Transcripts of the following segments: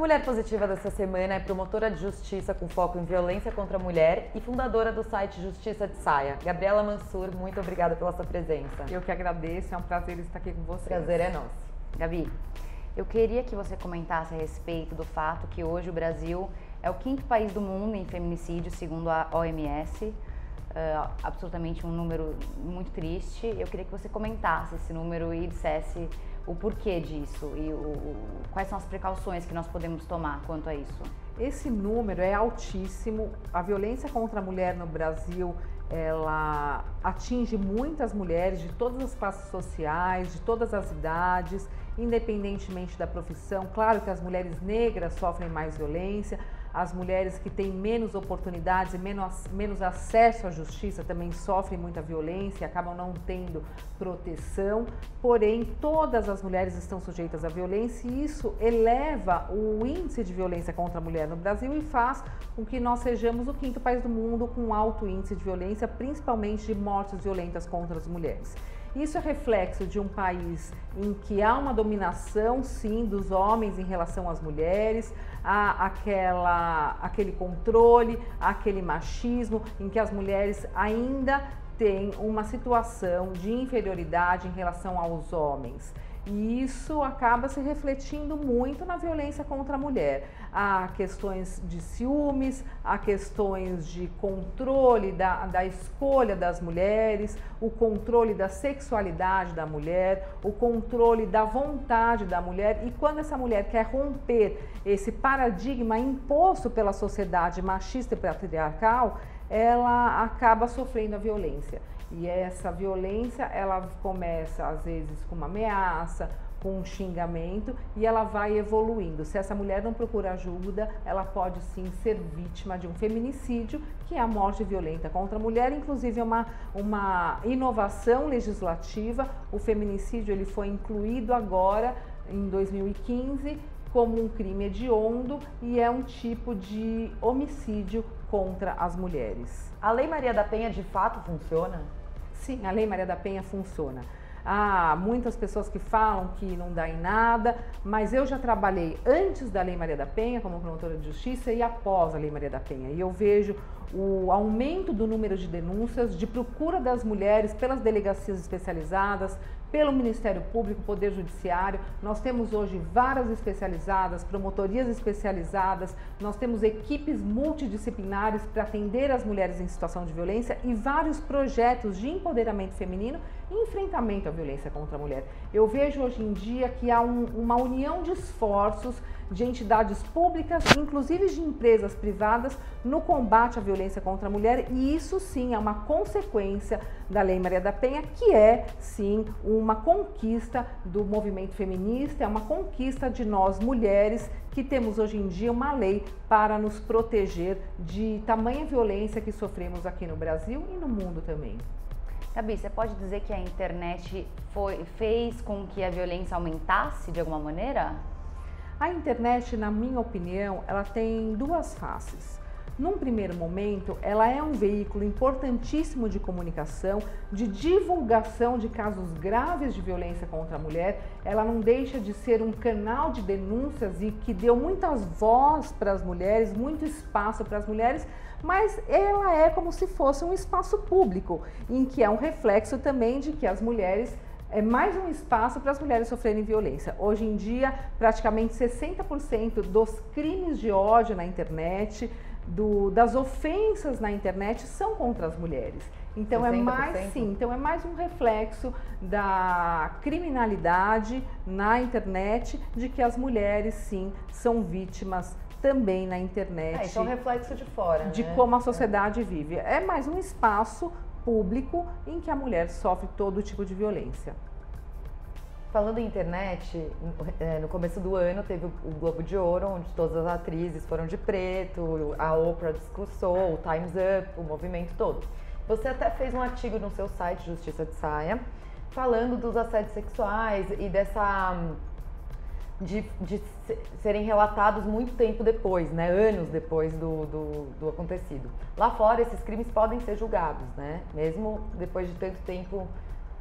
Mulher Positiva dessa semana é promotora de justiça com foco em violência contra a mulher e fundadora do site Justiça de Saia. Gabriela Mansur, muito obrigada pela sua presença. Eu que agradeço, é um prazer estar aqui com você. Prazer é nosso. Gabi, eu queria que você comentasse a respeito do fato que hoje o Brasil é o 5º país do mundo em feminicídio, segundo a OMS. Absolutamente um número muito triste. Eu queria que você comentasse esse número e dissesse o porquê disso e quais são as precauções que nós podemos tomar quanto a isso. Esse número é altíssimo. A violência contra a mulher no Brasil, ela atinge muitas mulheres de todas as classes sociais, de todas as idades, independentemente da profissão. Claro que as mulheres negras sofrem mais violência, as mulheres que têm menos oportunidades e menos acesso à justiça também sofrem muita violência, acabam não tendo proteção, porém todas as mulheres estão sujeitas à violência e isso eleva o índice de violência contra a mulher no Brasil e faz com que nós sejamos o 5º país do mundo com alto índice de violência, principalmente de mortes violentas contra as mulheres. Isso é reflexo de um país em que há uma dominação, sim, dos homens em relação às mulheres, há aquele controle, aquele machismo, em que as mulheres ainda têm uma situação de inferioridade em relação aos homens. E isso acaba se refletindo muito na violência contra a mulher. Há questões de ciúmes, há questões de controle da escolha das mulheres, o controle da sexualidade da mulher, o controle da vontade da mulher. E quando essa mulher quer romper esse paradigma imposto pela sociedade machista e patriarcal, ela acaba sofrendo a violência. E essa violência, ela começa às vezes com uma ameaça, com um xingamento e ela vai evoluindo. Se essa mulher não procura ajuda, ela pode sim ser vítima de um feminicídio, que é a morte violenta contra a mulher. Inclusive é uma inovação legislativa. O feminicídio ele foi incluído agora em 2015 como um crime hediondo e é um tipo de homicídio contra as mulheres. A Lei Maria da Penha de fato funciona? Sim, a Lei Maria da Penha funciona. Há muitas pessoas que falam que não dá em nada, mas eu já trabalhei antes da Lei Maria da Penha como promotora de justiça e após a Lei Maria da Penha. E eu vejo o aumento do número de denúncias, de procura das mulheres pelas delegacias especializadas, pelo Ministério Público, Poder Judiciário. Nós temos hoje varas especializadas, promotorias especializadas, nós temos equipes multidisciplinares para atender as mulheres em situação de violência e vários projetos de empoderamento feminino e enfrentamento à violência contra a mulher. Eu vejo hoje em dia que há uma união de esforços de entidades públicas, inclusive de empresas privadas, no combate à violência contra a mulher, e isso sim é uma consequência da Lei Maria da Penha, que é sim uma conquista do movimento feminista, é uma conquista de nós mulheres que temos hoje em dia uma lei para nos proteger de tamanha violência que sofremos aqui no Brasil e no mundo também. Gabi, você pode dizer que a internet fez com que a violência aumentasse de alguma maneira? A internet, na minha opinião, ela tem duas faces. Num primeiro momento, ela é um veículo importantíssimo de comunicação, de divulgação de casos graves de violência contra a mulher. Ela não deixa de ser um canal de denúncias e que deu muitas voz para as mulheres, muito espaço para as mulheres, mas ela é como se fosse um espaço público, em que é um reflexo também de que as mulheres é mais um espaço para as mulheres sofrerem violência. Hoje em dia, praticamente 60% dos crimes de ódio na internet, das ofensas na internet são contra as mulheres. Então 60%? então é mais um reflexo da criminalidade na internet, de que as mulheres sim são vítimas também na internet. Isso é um reflexo de fora, de né? como a sociedade vive. É mais um espaço público em que a mulher sofre todo tipo de violência. Falando em internet, no começo do ano teve o Globo de Ouro, onde todas as atrizes foram de preto, a Oprah discursou, o Time's Up, o movimento todo. Você até fez um artigo no seu site, Justiça de Saia, falando dos assédios sexuais e de serem relatados muito tempo depois, né? Anos depois do acontecido. Lá fora, esses crimes podem ser julgados, né? Mesmo depois de tanto tempo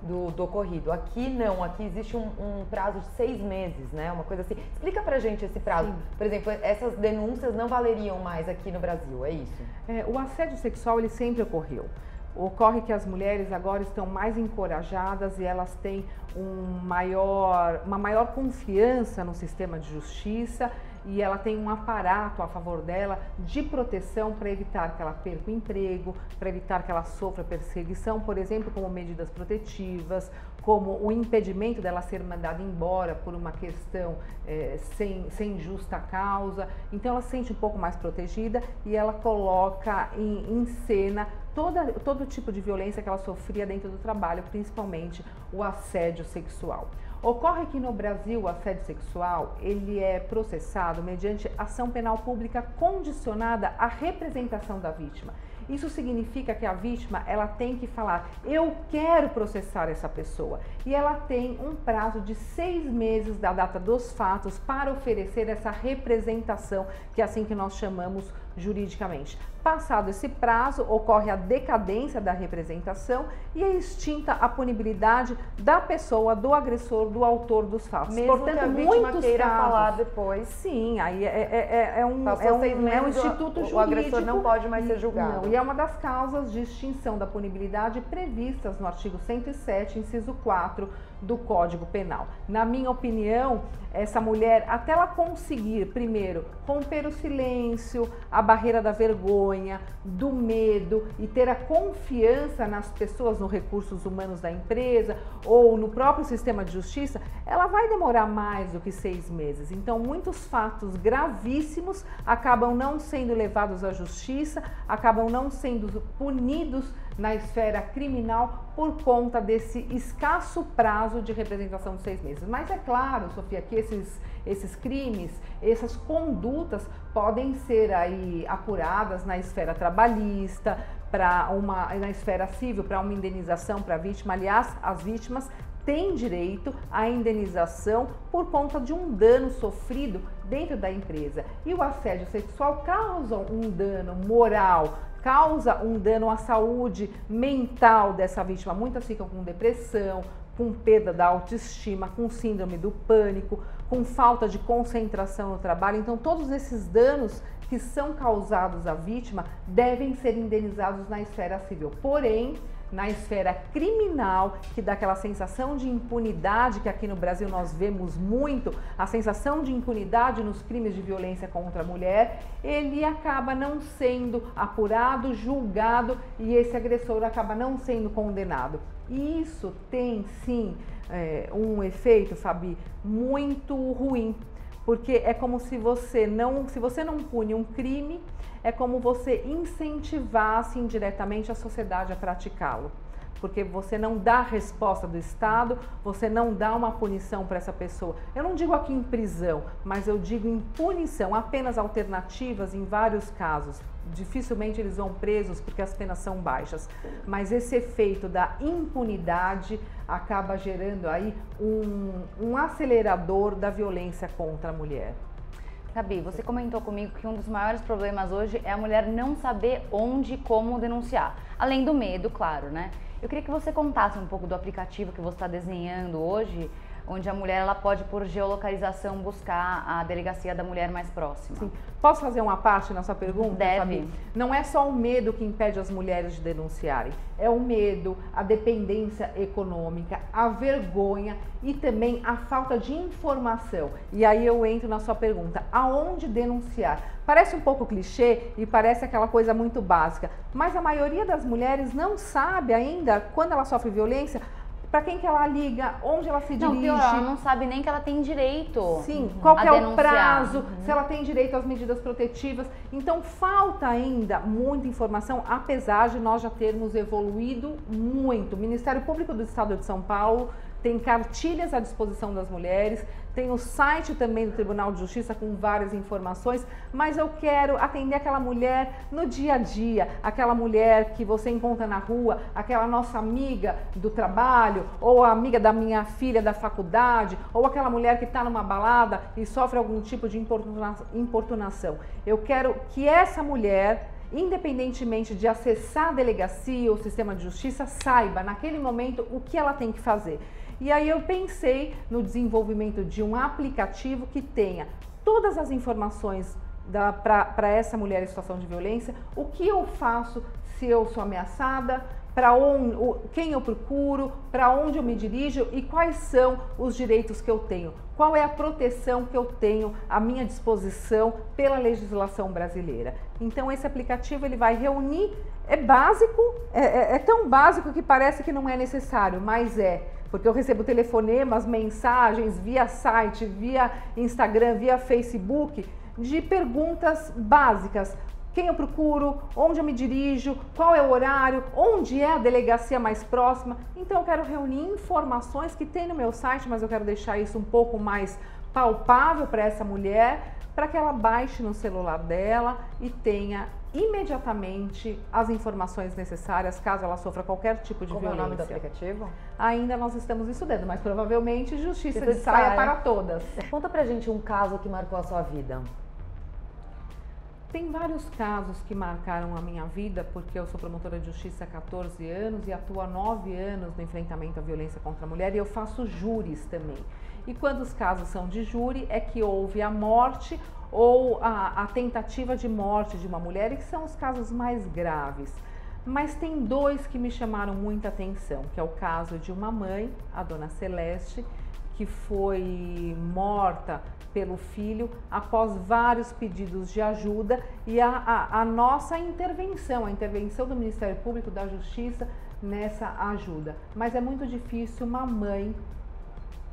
do ocorrido. Aqui não, aqui existe um prazo de 6 meses, né? Uma coisa assim. Explica pra gente esse prazo. Sim. Por exemplo, essas denúncias não valeriam mais aqui no Brasil, é isso? O assédio sexual, ele sempre ocorreu. Ocorre que as mulheres agora estão mais encorajadas e elas têm uma maior confiança no sistema de justiça e ela tem um aparato a favor dela de proteção para evitar que ela perca o emprego, para evitar que ela sofra perseguição, por exemplo, como medidas protetivas, como o impedimento dela ser mandada embora por uma questão sem justa causa. Então ela se sente um pouco mais protegida e ela coloca em cena todo tipo de violência que ela sofria dentro do trabalho, principalmente o assédio sexual. Ocorre que no Brasil o assédio sexual ele é processado mediante ação penal pública condicionada à representação da vítima. Isso significa que a vítima ela tem que falar, eu quero processar essa pessoa. E ela tem um prazo de 6 meses da data dos fatos para oferecer essa representação, que é assim que nós chamamos juridicamente. Passado esse prazo, ocorre a decadência da representação e é extinta a punibilidade da pessoa, do agressor, do autor dos fatos. Mesmo portanto, que a vítima queira falar depois. Sim, aí é um instituto jurídico. O agressor não pode mais ser julgado. Não, e é uma das causas de extinção da punibilidade previstas no artigo 107, inciso 4 do Código Penal. Na minha opinião, essa mulher, até ela conseguir, primeiro, romper o silêncio, a barreira da vergonha, do medo e ter a confiança nas pessoas, nos recursos humanos da empresa ou no próprio sistema de justiça, ela vai demorar mais do que 6 meses. Então, muitos fatos gravíssimos acabam não sendo levados à justiça, acabam não sendo punidos na esfera criminal por conta desse escasso prazo de representação de 6 meses. Mas é claro, Sofia, que esses crimes, essas condutas podem ser aí apuradas na esfera trabalhista, na esfera civil, para uma indenização para a vítima. Aliás, as vítimas têm direito à indenização por conta de um dano sofrido dentro da empresa. E o assédio sexual causa um dano moral, causa um dano à saúde mental dessa vítima. Muitas ficam com depressão, com perda da autoestima, com síndrome do pânico, com falta de concentração no trabalho. Então, todos esses danos que são causados à vítima devem ser indenizados na esfera civil. Porém, na esfera criminal, que dá aquela sensação de impunidade que aqui no Brasil nós vemos muito, a sensação de impunidade nos crimes de violência contra a mulher, ele acaba não sendo apurado, julgado e esse agressor acaba não sendo condenado. E isso tem sim um efeito, Fabi, muito ruim, porque é como se você não pune um crime, é como você incentivasse indiretamente a sociedade a praticá-lo. Porque você não dá resposta do Estado, você não dá uma punição para essa pessoa. Eu não digo aqui em prisão, mas eu digo em punição, apenas alternativas em vários casos. Dificilmente eles vão presos porque as penas são baixas. Mas esse efeito da impunidade acaba gerando aí um acelerador da violência contra a mulher. Gabi, você comentou comigo que um dos maiores problemas hoje é a mulher não saber onde e como denunciar. Além do medo, claro, né? Eu queria que você contasse um pouco do aplicativo que você está desenhando hoje, onde a mulher ela pode, por geolocalização, buscar a delegacia da mulher mais próxima. Sim. Posso fazer uma parte na sua pergunta, Deve. Fabi? Não é só o medo que impede as mulheres de denunciarem. É o medo, a dependência econômica, a vergonha e também a falta de informação. E aí eu entro na sua pergunta, aonde denunciar? Parece um pouco clichê e parece aquela coisa muito básica, mas a maioria das mulheres não sabe ainda, quando ela sofre violência, para quem que ela liga, onde ela se dirige. Não, pior, ela não sabe nem que ela tem direito. Sim, qual que é o prazo, se ela tem direito às medidas protetivas. Então, falta ainda muita informação, apesar de nós já termos evoluído muito. O Ministério Público do Estado de São Paulo tem cartilhas à disposição das mulheres, tem o site também do Tribunal de Justiça com várias informações, mas eu quero atender aquela mulher no dia a dia, aquela mulher que você encontra na rua, aquela nossa amiga do trabalho, ou a amiga da minha filha da faculdade, ou aquela mulher que está numa balada e sofre algum tipo de importunação. Eu quero que essa mulher independentemente de acessar a delegacia ou o sistema de justiça, saiba naquele momento o que ela tem que fazer. E aí eu pensei no desenvolvimento de um aplicativo que tenha todas as informações para essa mulher em situação de violência, o que eu faço se eu sou ameaçada, quem eu procuro, para onde eu me dirijo e quais são os direitos que eu tenho, qual é a proteção que eu tenho à minha disposição pela legislação brasileira. Então esse aplicativo ele vai reunir, é básico, é tão básico que parece que não é necessário, mas porque eu recebo telefonemas, mensagens via site, via Instagram, via Facebook, de perguntas básicas. Quem eu procuro, onde eu me dirijo, qual é o horário, onde é a delegacia mais próxima. Então eu quero reunir informações que tem no meu site, mas eu quero deixar isso um pouco mais palpável para essa mulher, para que ela baixe no celular dela e tenha imediatamente as informações necessárias caso ela sofra qualquer tipo de violência. Qual é o nome do aplicativo? Ainda nós estamos estudando, mas provavelmente Justiça de Saia para todas. Conta pra gente um caso que marcou a sua vida. Tem vários casos que marcaram a minha vida, porque eu sou promotora de justiça há 14 anos e atuo há 9 anos no enfrentamento à violência contra a mulher e eu faço júris também. E quando os casos são de júri, é que houve a morte ou a tentativa de morte de uma mulher, e que são os casos mais graves. Mas tem dois que me chamaram muita atenção, que é o caso de uma mãe, a dona Celeste, que foi morta pelo filho após vários pedidos de ajuda e a nossa intervenção, a intervenção do Ministério Público, da Justiça nessa ajuda. Mas é muito difícil uma mãe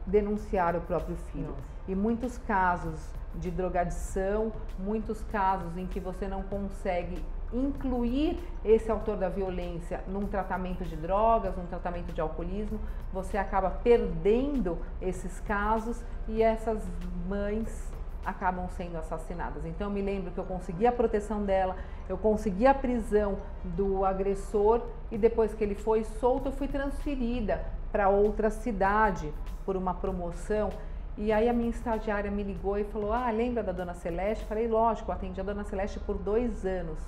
denunciar o próprio filho. Nossa. E muitos casos de drogadição, muitos casos em que você não consegue incluir esse autor da violência num tratamento de drogas, num tratamento de alcoolismo, você acaba perdendo esses casos e essas mães acabam sendo assassinadas. Então eu me lembro que eu consegui a proteção dela, eu consegui a prisão do agressor e depois que ele foi solto eu fui transferida para outra cidade por uma promoção. E aí a minha estagiária me ligou e falou: ah, lembra da dona Celeste? Falei, lógico, eu atendi a dona Celeste por 2 anos.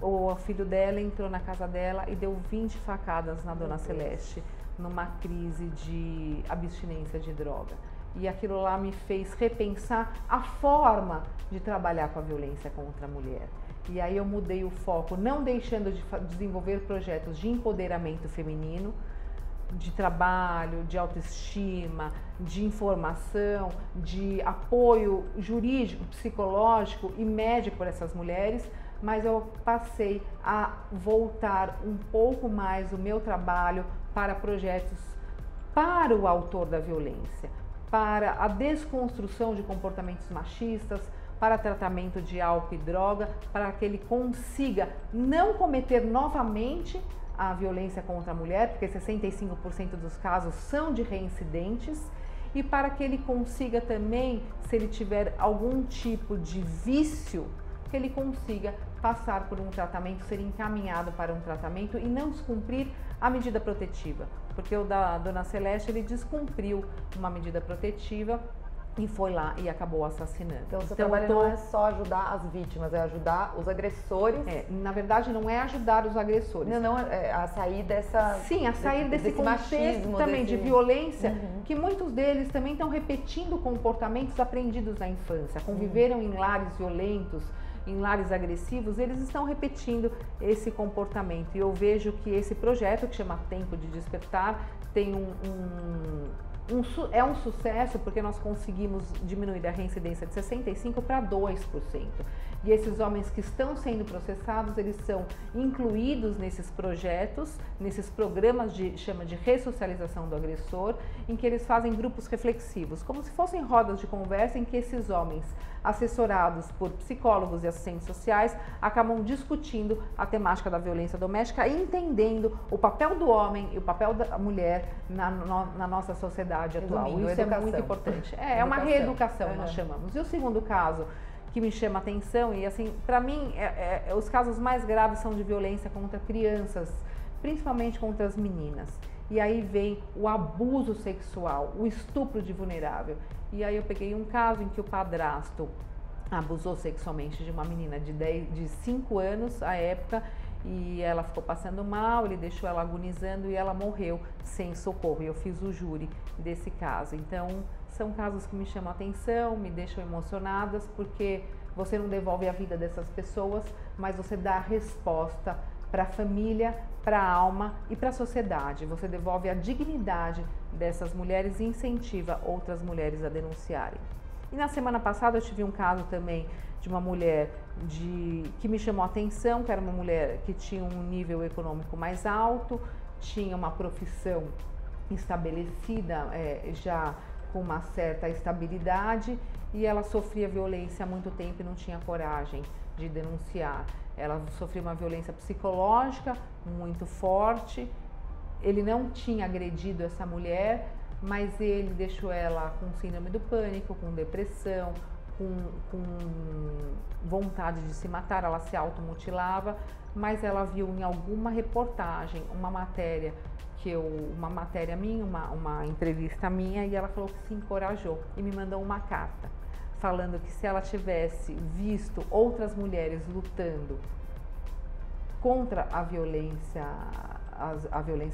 O filho dela entrou na casa dela e deu 20 facadas na dona Celeste, numa crise de abstinência de droga. E aquilo lá me fez repensar a forma de trabalhar com a violência contra a mulher. E aí eu mudei o foco, não deixando de desenvolver projetos de empoderamento feminino, de trabalho, de autoestima, de informação, de apoio jurídico, psicológico e médico para essas mulheres, mas eu passei a voltar um pouco mais o meu trabalho para projetos para o autor da violência, para a desconstrução de comportamentos machistas, para tratamento de álcool e droga, para que ele consiga não cometer novamente a violência contra a mulher, porque 65% dos casos são de reincidentes, e para que ele consiga também, se ele tiver algum tipo de vício, que ele consiga passar por um tratamento, ser encaminhado para um tratamento e não descumprir a medida protetiva. Porque o da dona Celeste, ele descumpriu uma medida protetiva e foi lá e acabou assassinando. Então o seu trabalho não é só ajudar as vítimas, é ajudar os agressores. Na verdade não é ajudar os agressores. Não, a sair dessa... Sim, a sair desse contexto machismo, também de violência, que muitos deles também estão repetindo comportamentos aprendidos na infância, conviveram em lares violentos, em lares agressivos, eles estão repetindo esse comportamento. E eu vejo que esse projeto, que chama Tempo de Despertar, tem é um sucesso porque nós conseguimos diminuir a reincidência de 65% para 2%. E esses homens que estão sendo processados, eles são incluídos nesses projetos, nesses programas chama de ressocialização do agressor, em que eles fazem grupos reflexivos, como se fossem rodas de conversa em que esses homens, assessorados por psicólogos e assistentes sociais, acabam discutindo a temática da violência doméstica e entendendo o papel do homem e o papel da mulher na nossa sociedade atual. Isso educação. É muito importante. É uma reeducação, nós chamamos. E o segundo caso que me chama a atenção, e assim, para mim, os casos mais graves são de violência contra crianças, principalmente contra as meninas. E aí vem o abuso sexual, o estupro de vulnerável. E aí eu peguei um caso em que o padrasto abusou sexualmente de uma menina de 5 anos à época, e ela ficou passando mal, ele deixou ela agonizando e ela morreu sem socorro. E eu fiz o júri desse caso. Então, são casos que me chamam a atenção, me deixam emocionadas, porque você não devolve a vida dessas pessoas, mas você dá a resposta para a família, para a alma e para a sociedade. Você devolve a dignidade dessas mulheres e incentiva outras mulheres a denunciarem. E na semana passada eu tive um caso também de uma mulher que me chamou a atenção, que era uma mulher que tinha um nível econômico mais alto, tinha uma profissão estabelecida, já com uma certa estabilidade, e ela sofria violência há muito tempo e não tinha coragem de denunciar. Ela sofria uma violência psicológica muito forte. Ele não tinha agredido essa mulher, mas ele deixou ela com síndrome do pânico, com depressão, com vontade de se matar. Ela se automutilava, mas ela viu em alguma reportagem uma matéria minha, uma entrevista minha, e ela falou que se encorajou e me mandou uma carta falando que se ela tivesse visto outras mulheres lutando contra a violência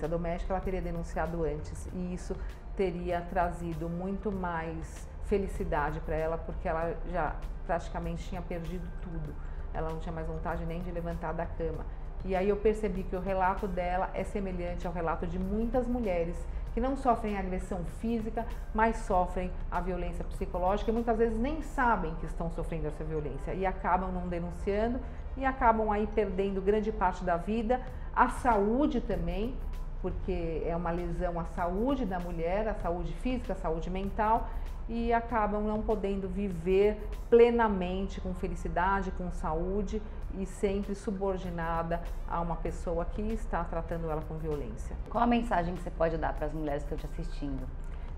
doméstica, ela teria denunciado antes, e isso teria trazido muito mais felicidade para ela, porque ela já praticamente tinha perdido tudo. Ela não tinha mais vontade nem de levantar da cama. E aí eu percebi que o relato dela é semelhante ao relato de muitas mulheres que não sofrem agressão física, mas sofrem a violência psicológica, e muitas vezes nem sabem que estão sofrendo essa violência e acabam não denunciando e acabam aí perdendo grande parte da vida, a saúde também, porque é uma lesão à saúde da mulher, a saúde física, a saúde mental, e acabam não podendo viver plenamente, com felicidade, com saúde, e sempre subordinada a uma pessoa que está tratando ela com violência. Qual a mensagem que você pode dar para as mulheres que estão te assistindo?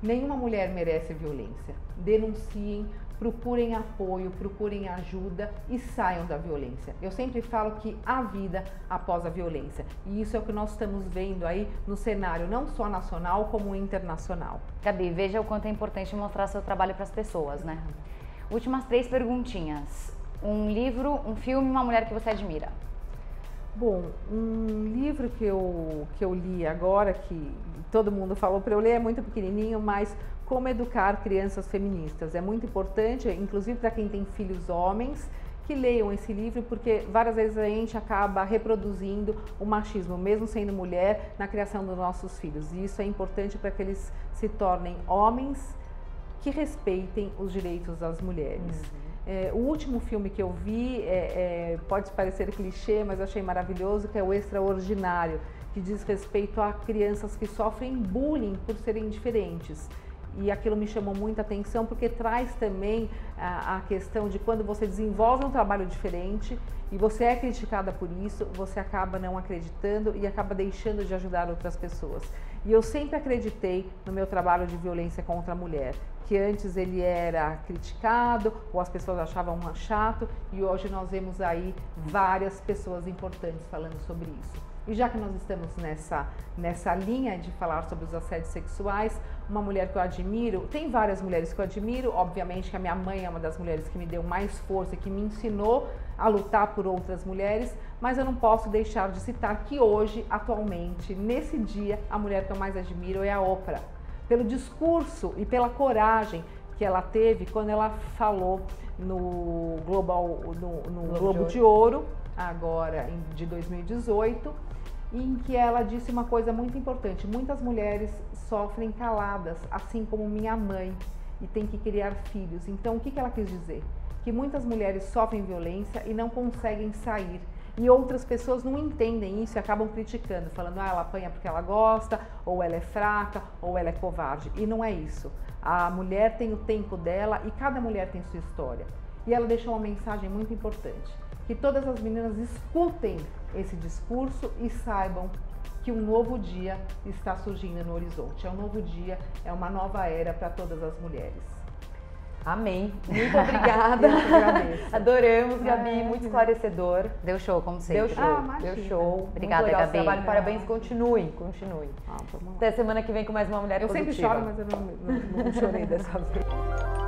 Nenhuma mulher merece violência. Denunciem, procurem apoio, procurem ajuda e saiam da violência. Eu sempre falo que há vida após a violência, e isso é o que nós estamos vendo aí no cenário não só nacional como internacional. Gabi, veja o quanto é importante mostrar seu trabalho para as pessoas, né? Últimas 3 perguntinhas. Um livro, um filme, uma mulher que você admira? Bom, um livro que eu li agora, que todo mundo falou para eu ler, é muito pequenininho, mas Como Educar Crianças Feministas. É muito importante, inclusive para quem tem filhos homens, que leiam esse livro, porque várias vezes a gente acaba reproduzindo o machismo, mesmo sendo mulher, na criação dos nossos filhos. E isso é importante para que eles se tornem homens que respeitem os direitos das mulheres. O último filme que eu vi, pode parecer clichê, mas eu achei maravilhoso, que é O Extraordinário, que diz respeito a crianças que sofrem bullying por serem diferentes. E aquilo me chamou muita atenção, porque traz também a questão de quando você desenvolve um trabalho diferente e você é criticada por isso, você acaba não acreditando e acaba deixando de ajudar outras pessoas. E eu sempre acreditei no meu trabalho de violência contra a mulher, que antes ele era criticado ou as pessoas achavam chato, e hoje nós vemos aí várias pessoas importantes falando sobre isso. E já que nós estamos nessa linha de falar sobre os assédios sexuais, uma mulher que eu admiro, tem várias mulheres que eu admiro, obviamente que a minha mãe é uma das mulheres que me deu mais força e que me ensinou a lutar por outras mulheres, mas eu não posso deixar de citar que hoje, atualmente, nesse dia, a mulher que eu mais admiro é a Oprah, pelo discurso e pela coragem que ela teve quando ela falou no Globo de Ouro, agora de 2018, em que ela disse uma coisa muito importante: muitas mulheres sofrem caladas, assim como minha mãe, e tem que criar filhos. Então, o que ela quis dizer? Que muitas mulheres sofrem violência e não conseguem sair. E outras pessoas não entendem isso e acabam criticando, falando, ela apanha porque ela gosta, ou ela é fraca, ou ela é covarde. E não é isso. A mulher tem o tempo dela e cada mulher tem sua história. E ela deixou uma mensagem muito importante: que todas as meninas escutem esse discurso e saibam que um novo dia está surgindo no horizonte. É um novo dia, é uma nova era para todas as mulheres. Amém. Muito obrigada. Eu que agradeço. Adoramos, Gabi. Muito esclarecedor. Deu show, como sempre. Deu show. Deu show. Obrigada, muito legal Gabi. esse trabalho. Parabéns. Continuem. Vamos lá. Até semana que vem com mais uma mulher Eu positiva. sempre choro, mas eu não chorei dessa vez.